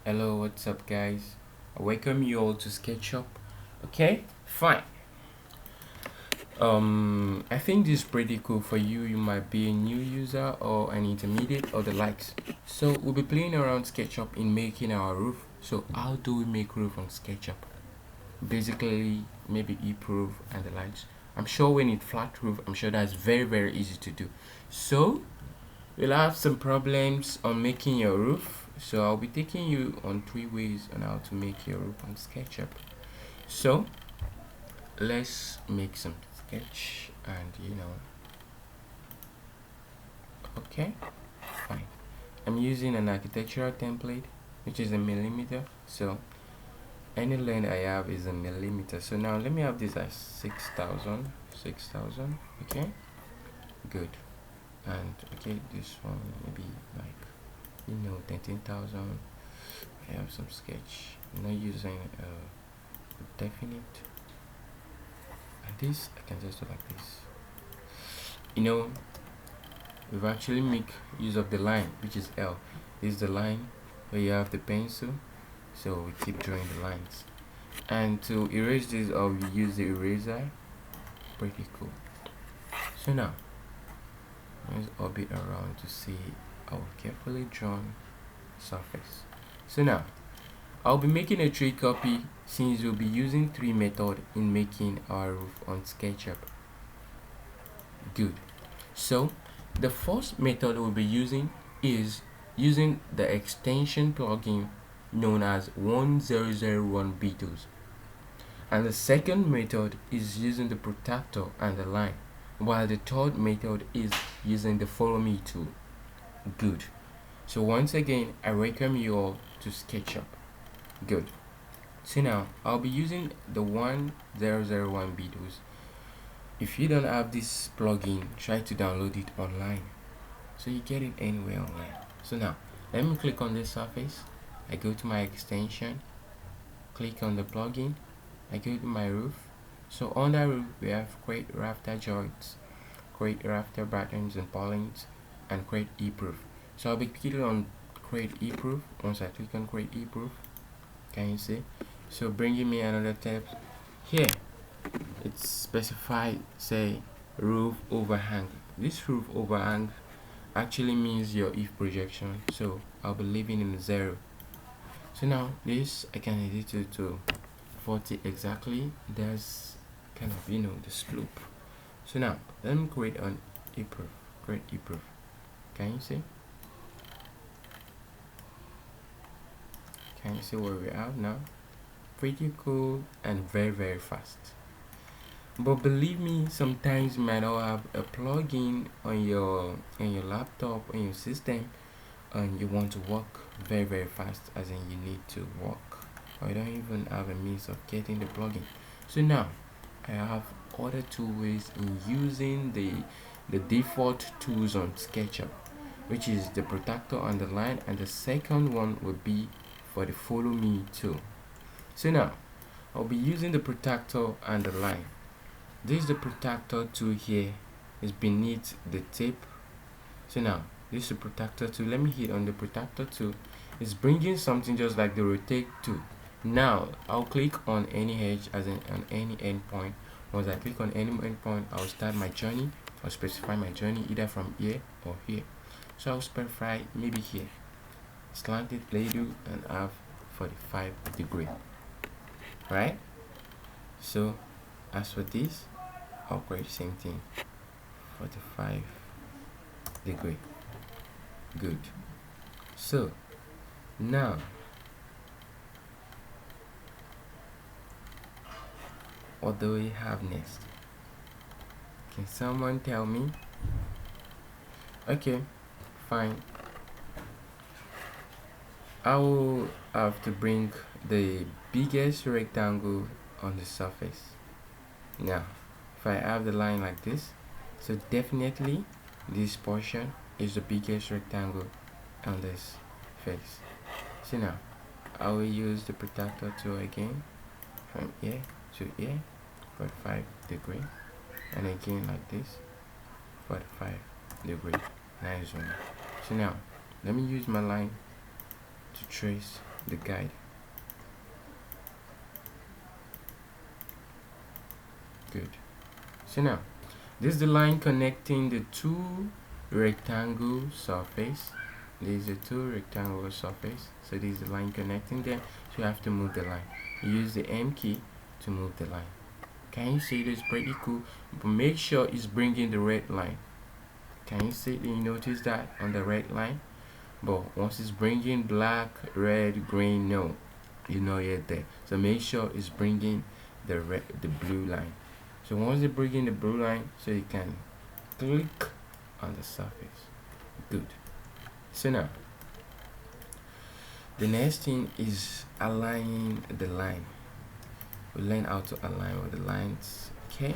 Hello, what's up, guys? I welcome you all to Sketchup. Okay, fine. I think this is pretty cool for you. You might be a new user or an intermediate or the likes. So we'll be playing around Sketchup in making our roof. So how do we make roof on Sketchup? Basically, maybe e-proof and the likes. I'm sure we need flat roof. I'm sure that's very easy to do. So we'll have some problems on making your roof. So I'll be taking you on 3 ways on how to make your roof on SketchUp. So let's make some sketch and okay, fine. I'm using an architectural template which is a millimeter. So any length I have is a millimeter. So now let me have this as 6,000. Okay, good. And okay, this one maybe like 13,000. I have some sketch. I'm not using definite, and this I can just do like this. We've actually make use of the line, which is L. This is the line where you have the pencil, so we keep drawing the lines. And to erase this, we use the eraser. Pretty cool. So now let's orbit around to see our carefully drawn surface. So now I'll be making a tree copy since we'll be using three methods in making our roof on SketchUp. Good. So the first method we'll be using is using the extension plugin known as 1001 Beatles. And the second method is using the protractor and the line, while the third method is using the follow me tool. Good. So once again, I welcome you all to SketchUp. Good. So now I'll be using the 1001 Beatles. If you don't have this plugin, try to download it online so you get it anywhere online. So now let me click on this surface. I go to my extension, click on the plugin, I go to my roof. So on that roof we have create rafter joints, create rafter buttons and purlins, and create e-proof. So I'll be clicking on create e-proof. Once I click on create e-proof, can you see? So bringing me another tab here. It's specified, say, roof overhang. This roof overhang actually means your if projection, so I'll be leaving in 0. So now this I can edit it to 40 exactly. There's kind of the slope. So now let me create an e-proof. Create e-proof. Can you see? Can you see where we are now? Pretty cool and very fast. But believe me, sometimes you might not have a plugin on your laptop, on your system, and you want to work very fast, as in you need to work, or you don't even have a means of getting the plugin. So now I have other two ways in using the default tools on SketchUp, which is the protractor and the line, and the second one will be for the follow me tool. So now I'll be using the protractor and the line. This is the protractor tool here, is beneath the tape. So now this is the protractor tool. Let me hit on the protractor tool. It's bringing something just like the rotate tool. Now I'll click on any edge, as in on any endpoint. Once I click on any endpoint, I'll start my journey. I'll specify my journey either from here or here. So I'll specify maybe here, slanted ladle, and have 45 degree. Right? So as for this, I'll create the same thing, 45 degree. Good. So now what do we have next? Can someone tell me? Okay, fine. I will have to bring the biggest rectangle on the surface. Now if I have the line like this, so definitely this portion is the biggest rectangle on this face. So now I will use the protractor tool again, from here to here, 45 degree, and again like this, 45 degree. Nice one. So now let me use my line to trace the guide. Good. So now this is the line connecting the two rectangle surface. These are two rectangular surface, so this is the line connecting them. So you have to move the line. You use the M key to move the line. Can you see this? Pretty cool, but make sure it's bringing the red line. Can you see? You notice that on the red line? But once it's bringing black, red, green, no, you know yet there. So make sure it's bringing the blue line. So once it's bringing the blue line, so you can click on the surface. Good. So now the next thing is aligning the line. We learn how to align with the lines. Okay,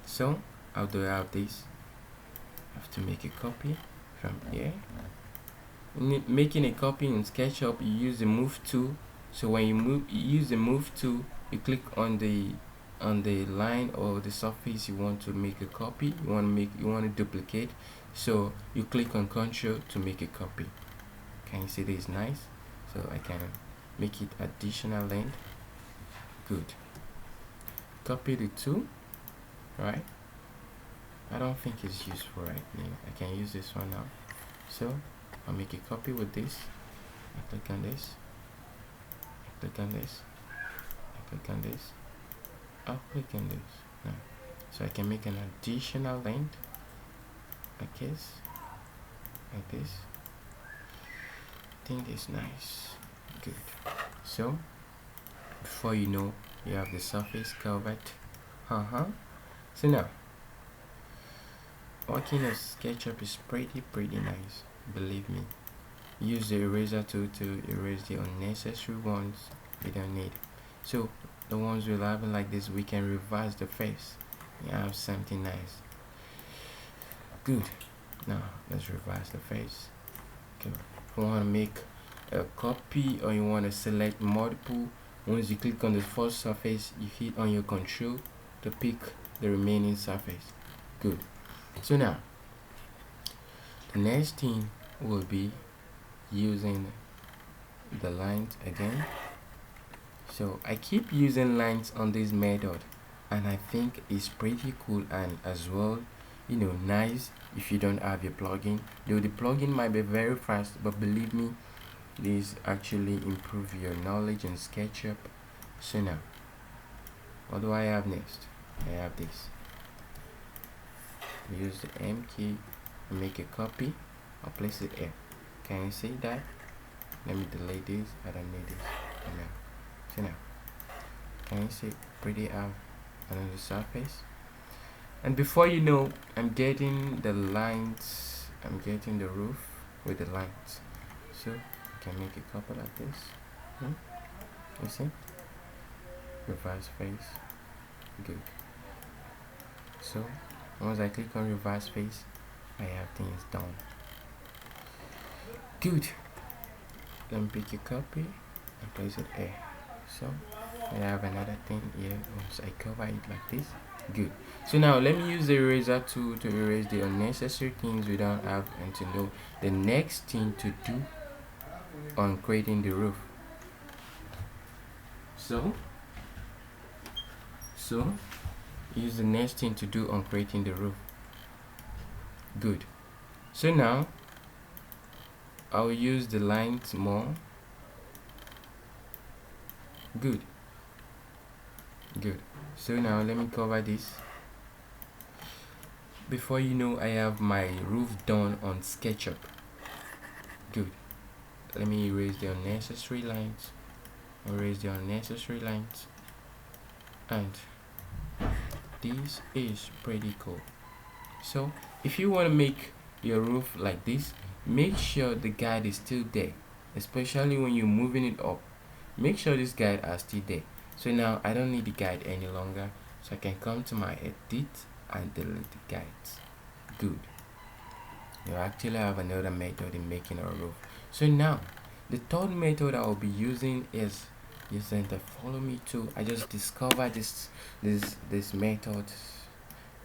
so how do I have this? I have to make a copy from here. Making a copy in Sketchup, you use the move tool. So when you use the move tool, you click on the line or the surface you want to make a copy, you want to duplicate. So you click on Ctrl to make a copy. Can you see this? Nice. So I can make it additional length. Good. Copy the two, right? I don't think it's useful right now. I can use this one now. So I'll make a copy with this. I click on this. I click on this. I click on this. I'll click on this. Now, so I can make an additional length like this. Like this. I think it's nice. Good. So before you know, you have the surface covered. So now working with SketchUp is pretty nice, believe me. Use the eraser tool to erase the unnecessary ones we don't need. So the ones we're having like this, we can revise the face. You have something nice. Good. Now let's revise the face. Okay. If you want to make a copy or you want to select multiple, once you click on the first surface, you hit on your control to pick the remaining surface. Good. So now the next thing will be using the lines again. So I keep using lines on this method, and I think it's pretty cool, and as well, you know, nice if you don't have your plugin. Though the plugin might be very fast, but believe me, this actually improve your knowledge in SketchUp. So now what do I have next? I have this. Use the M key and make a copy. I'll place it here. Can you see that? Let me delete this. I don't need this. So now can you see pretty out on the surface? And before you know, I'm getting the lines, I'm getting the roof with the lines. So I can make a copy like this. You see? Reverse face. Good. So once I click on reverse face, I have things done. Good. Let me pick a copy and place it here. So I have another thing here. Once I cover it like this. Good. So now let me use the eraser tool to erase the unnecessary things we don't have, and to know the next thing to do on creating the roof. So use the next thing to do on creating the roof. Good. So now I'll use the lines more. Good. So now let me cover this. Before you know, I have my roof done on SketchUp. Good. Let me erase the unnecessary lines. And this is pretty cool. So if you want to make your roof like this, make sure the guide is still there, especially when you're moving it up. Make sure this guide are still there. So now I don't need the guide any longer, so I can come to my edit and delete the guides. Good. You actually have another method in making a roof. So now the third method I will be using is using the follow me tool. I just discovered this method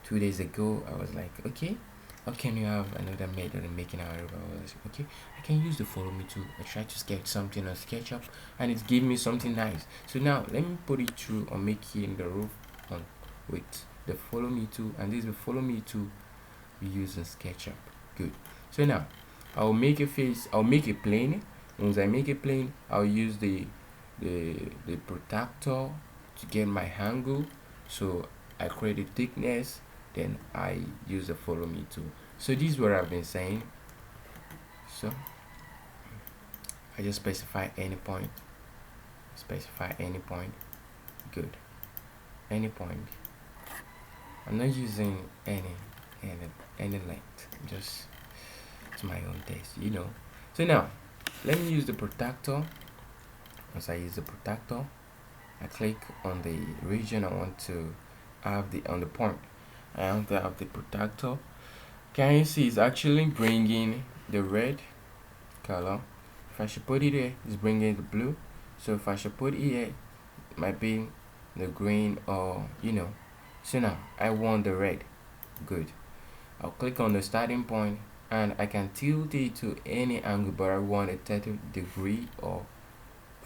2 days ago. I was like, okay, How can you have another method of making our roof? Okay, I can use the follow me tool. I try to sketch something on Sketchup and it gave me something nice. So now let me put it through on making the roof on with the follow me tool, and this is the follow me tool we use in Sketchup. Good. So now I'll make a face, I'll make a plane. Once I make a plane, I'll use the protractor to get my angle. So I create a thickness, then I use the follow me tool. So this is what I've been saying. So I just specify any point, good, any point. I'm not using any length, just to my own taste, you know. So now let me use the protractor. Once I use the protractor, I click on the region I want to have on the point. I want to have the protractor. Can you see it's actually bringing the red color? If I should put it here, it's bringing the blue. So if I should put it here, it might be the green, or you know. So now I want the red. Good. I'll click on the starting point and I can tilt it to any angle, but I want a 30-degree or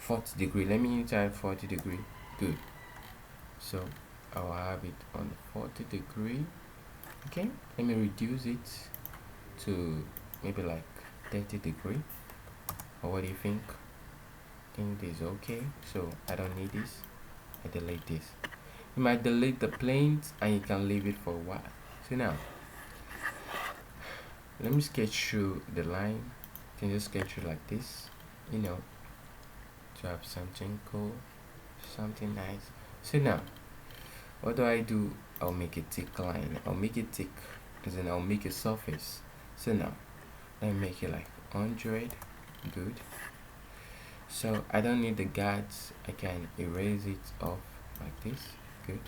40-degree. Let me type 40-degree. Good. So I'll have it on 40-degree. Okay, let me reduce it to maybe like 30-degree, or what do you think? This is okay, so I don't need this. I delete this. You might delete the planes and you can leave it for a while. So now let me sketch through the line. You can just sketch through like this, you know, to have something cool, something nice. So now what do? I'll make a thick line. I'll make it thick, and then I'll make a surface. So now let me make it like 100. Good. So I don't need the guards. I can erase it off like this. Good.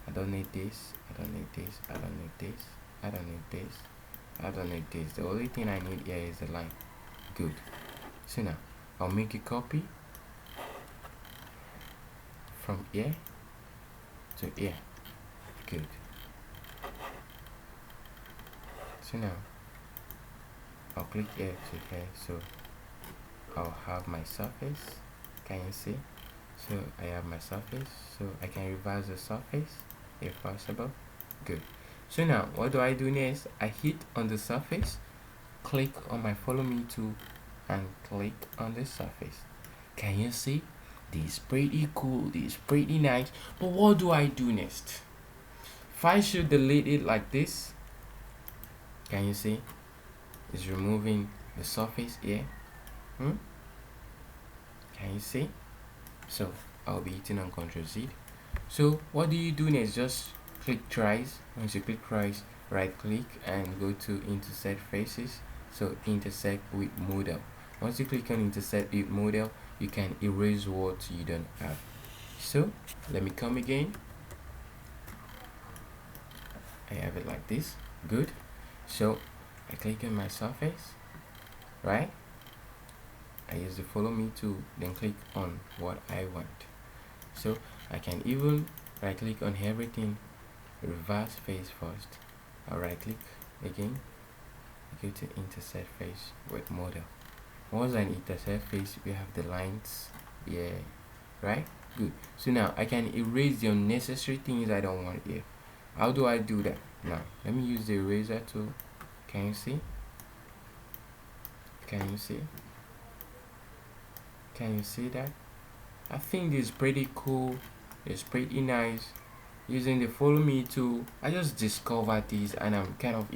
I don't need this. I don't need this. I don't need this. I don't need this. I don't need this. The only thing I need here is the line. Good. So now I'll make a copy from here to here. Good. So now I'll click here to here, so I'll have my surface. Can you see? So I have my surface, so I can reverse the surface if possible. Good. So now what do I do next? I hit on the surface, click on my follow me tool and click on the surface. Can you see? This is pretty cool, this is pretty nice. But what do I do next? If I should delete it like this, can you see? It's removing the surface here. Can you see? So I'll be hitting on Ctrl Z. So what do you do next? Just click twice. Once you click twice, right click and go to Intersect Faces. So intersect with model. Once you click on intersect with model, you can erase what you don't have. So let me come again. I have it like this. Good. So I click on my surface, right? I use the follow me tool, then click on what I want. So I can even right click on everything, reverse face first. I'll right click again, go to intersect face with model. Once I intersect face, we have the lines here, right? Good. So now I can erase the unnecessary things I don't want here. How do I do that? Now let me use the eraser tool. Can you see? Can you see? Can you see that? I think this is pretty cool. It's pretty nice. Using the follow me tool, I just discovered this and I'm kind of,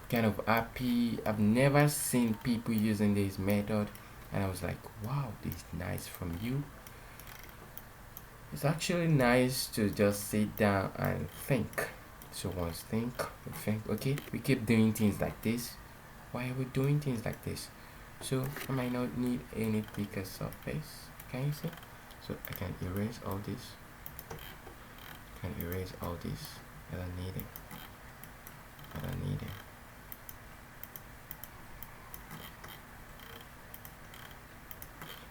kind of happy. I've never seen people using this method and I was like, wow, this is nice from you. It's actually nice to just sit down and think. So once think, okay, we keep doing things like this. Why are we doing things like this? So I might not need any thicker surface. Can you see? So I can erase all this. I don't need it. I don't need it.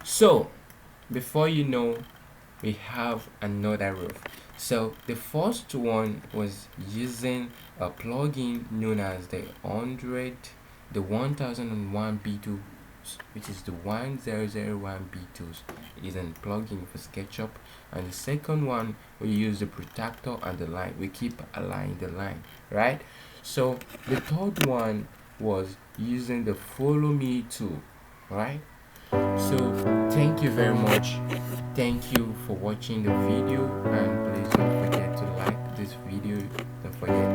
So before you know, we have another roof. So the first one was using a plugin known as the 1001 B2, which is the 1001 B2s. It is a plugin for SketchUp. And the second one, we use the protractor and the line. We keep aligning the line, right? So the third one was using the follow me tool, right? So thank you very much. Thank you for watching the video, and please don't forget to like this video. Don't forget